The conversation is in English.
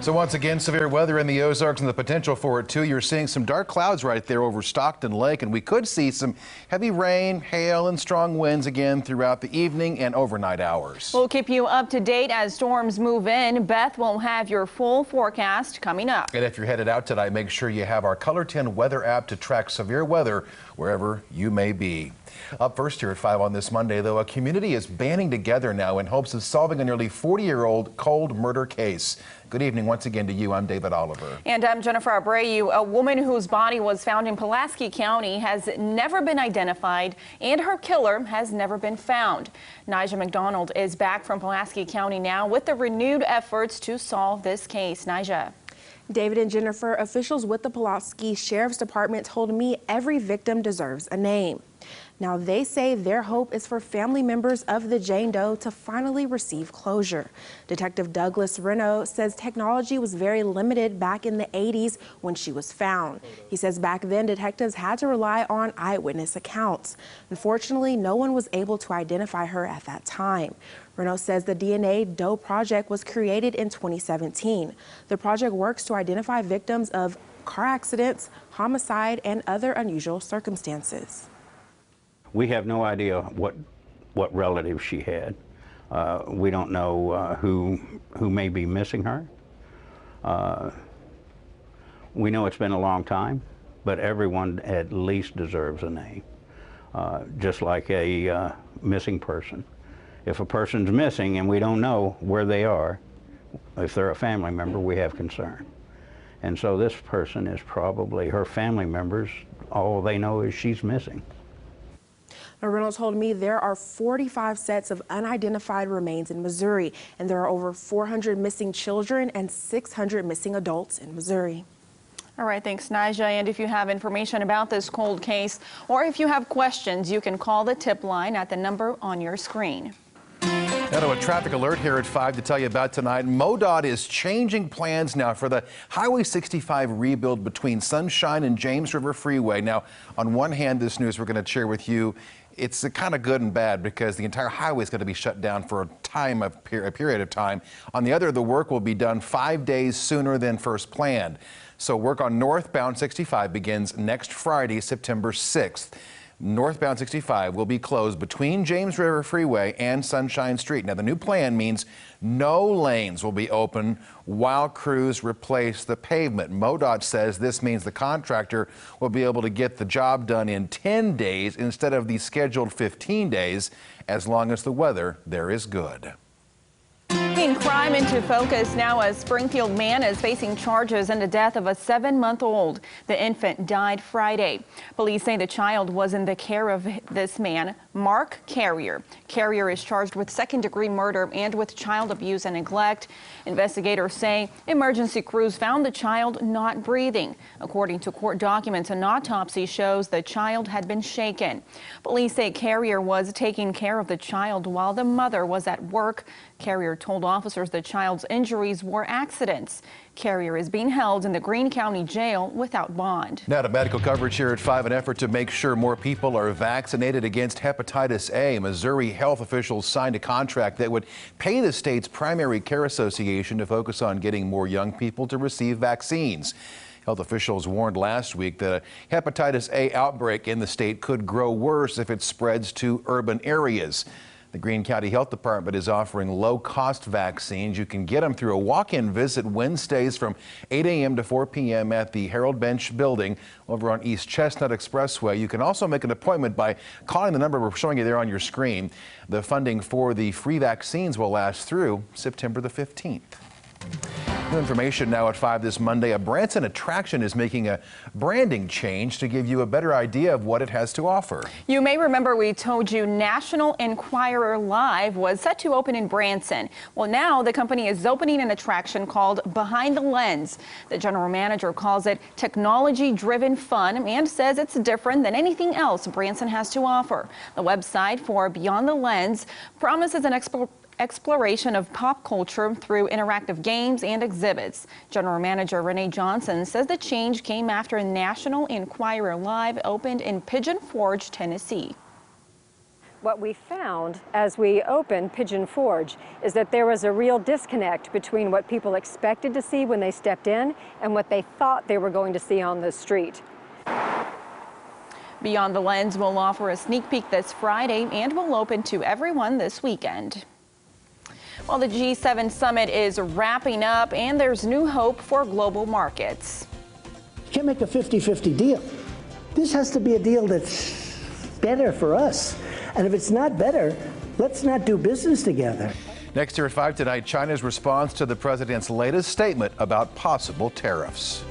So once again, severe weather in the Ozarks and the potential for it too. You're seeing some dark clouds right there over Stockton Lake, and we could see some heavy rain, hail, and strong winds again throughout the evening and overnight hours. We'll keep you up to date as storms move in. Beth will have your full forecast coming up. And if you're headed out tonight, make sure you have our KOLR 10 weather app to track severe weather wherever you may be. Up first here at 5 on this Monday, though, a community is banding together now in hopes of solving a nearly 40-year-old cold murder case. Good evening once again to you. I'm David Oliver. And I'm Jennifer Abreu. A woman whose body was found in Pulaski County has never been identified, and her killer has never been found. Nija McDonald is back from Pulaski County now with the renewed efforts to solve this case. Nija. David and Jennifer, officials with the Pulaski Sheriff's Department told me every victim deserves a name. Now, they say their hope is for family members of the Jane Doe to finally receive closure. Detective Douglas Renault says technology was very limited back in the 80s when she was found. He says back then detectives had to rely on eyewitness accounts. Unfortunately, no one was able to identify her at that time. Renault says the DNA Doe project was created in 2017. The project works to identify victims of car accidents, homicide, and other unusual circumstances. We have no idea what relatives she had. We don't know who may be missing her. We know it's been a long time, but everyone at least deserves a name, just like a missing person. If a person's missing and we don't know where they are, if they're a family member, we have concern. And so this person is probably, her family members, all they know is she's missing. Reynolds told me there are 45 sets of unidentified remains in Missouri, and there are over 400 missing children and 600 missing adults in Missouri. All right, thanks, Nija. And if you have information about this cold case, or if you have questions, you can call the tip line at the number on your screen. Now to a traffic alert here at 5 to tell you about tonight. MoDOT is changing plans now for the Highway 65 rebuild between Sunshine and James River Freeway. Now, on one hand, this news we're going to share with you, it's kind of good and bad because the entire highway is going to be shut down for a period of time. On the other, the work will be done 5 days sooner than first planned. So work on northbound 65 begins next Friday, September 6th. Northbound 65 will be closed between James River Freeway and Sunshine Street. Now, the new plan means no lanes will be open while crews replace the pavement. MoDOT says this means the contractor will be able to get the job done in 10 days instead of the scheduled 15 days, as long as the weather there is good. Bringing crime into focus now as Springfield man is facing charges in the death of a 7-month-old. The infant died Friday. Police say the child was in the care of this man, Mark Carrier. Carrier is charged with second-degree murder and with child abuse and neglect. Investigators say emergency crews found the child not breathing. According to court documents, an autopsy shows the child had been shaken. Police say Carrier was taking care of the child while the mother was at work. Carrier told officers the child's injuries were accidents. Carrier is being held in the Greene County Jail without bond. Now to medical coverage here at 5, an effort to make sure more people are vaccinated against hepatitis A. Missouri health officials signed a contract that would pay the state's primary care association to focus on getting more young people to receive vaccines. Health officials warned last week that a hepatitis A outbreak in the state could grow worse if it spreads to urban areas. The Greene County Health Department is offering low-cost vaccines. You can get them through a walk-in visit Wednesdays from 8 a.m. to 4 p.m. at the Harold Bench Building over on East Chestnut Expressway. You can also make an appointment by calling the number we're showing you there on your screen. The funding for the free vaccines will last through September the 15th. New information now at 5 this Monday. A Branson attraction is making a branding change to give you a better idea of what it has to offer. You may remember we told you National Enquirer Live was set to open in Branson. Well, now the company is opening an attraction called Behind the Lens. The general manager calls it technology-driven fun and says it's different than anything else Branson has to offer. The website for Beyond the Lens promises an exploration of pop culture through interactive games and exhibits. General Manager Renee Johnson says the change came after National Enquirer Live opened in Pigeon Forge, Tennessee. What we found as we opened Pigeon Forge is that there was a real disconnect between what people expected to see when they stepped in and what they thought they were going to see on the street. Beyond the Lens will offer a sneak peek this Friday and will open to everyone this weekend. Well, the G7 summit is wrapping up and there's new hope for global markets. You can't make a 50-50 deal. This has to be a deal that's better for us. And if it's not better, let's not do business together. Next here at 5 tonight, China's response to the president's latest statement about possible tariffs.